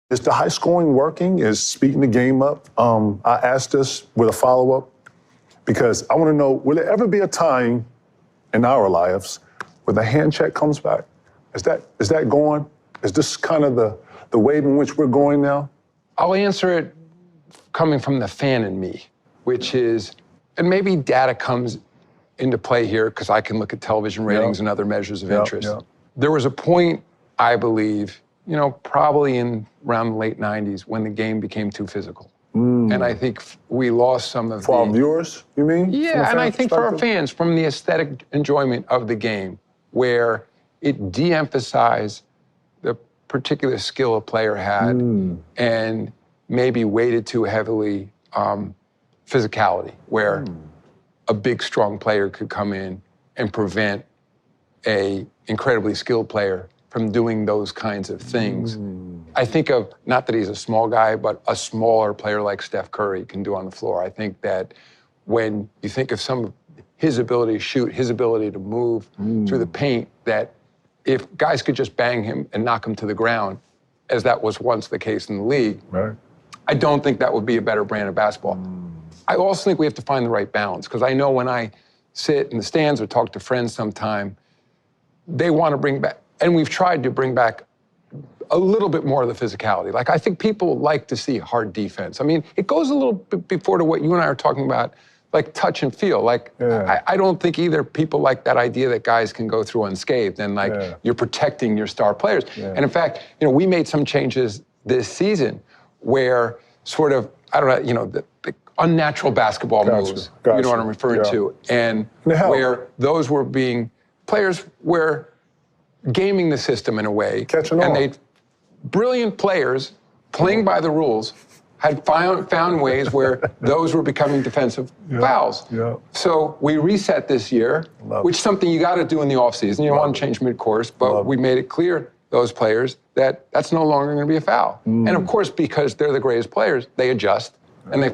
Is the high scoring working? Is speeding the game up? I asked this with a follow-up because I want to know, will there ever be a time in our lives where the hand check comes back? Is that going? Is this kind of the wave in which we're going now? I'll answer it coming from the fan in me, which is, and maybe data comes into play here because I can look at television ratings and other measures of interest. There was a point, I believe, probably in around the late 90s when the game became too physical. And I think we lost some of For our viewers, you mean? Yeah, and I think for our fans, from the aesthetic enjoyment of the game, where it de-emphasized the particular skill a player had and maybe weighted too heavily physicality, where a big, strong player could come in and prevent a incredibly skilled player from doing those kinds of things. I think of, not that he's a small guy, but a smaller player like Steph Curry can do on the floor. I think that when you think of some of his ability to shoot, his ability to move through the paint, that if guys could just bang him and knock him to the ground, as that was once the case in the league, I don't think that would be a better brand of basketball. I also think we have to find the right balance, because I know when I sit in the stands or talk to friends sometime, they want to bring back, and we've tried to bring back a little bit more of the physicality. Like, I think people like to see hard defense. I mean, it goes a little bit before to what you and I are talking about, like touch and feel. Like, I don't think either people like that idea that guys can go through unscathed and like you're protecting your star players. And in fact, we made some changes this season where sort of, I don't know, the unnatural basketball moves, you know what I'm referring to, and where those were being, players were gaming the system in a way, and brilliant players playing by the rules had found ways where those were becoming defensive fouls. So we reset this year, which is something you got to do in the offseason. You don't want to change mid-course, but we made it clear, those players, that that's no longer going to be a foul. And of course, because they're the greatest players, they adjust and they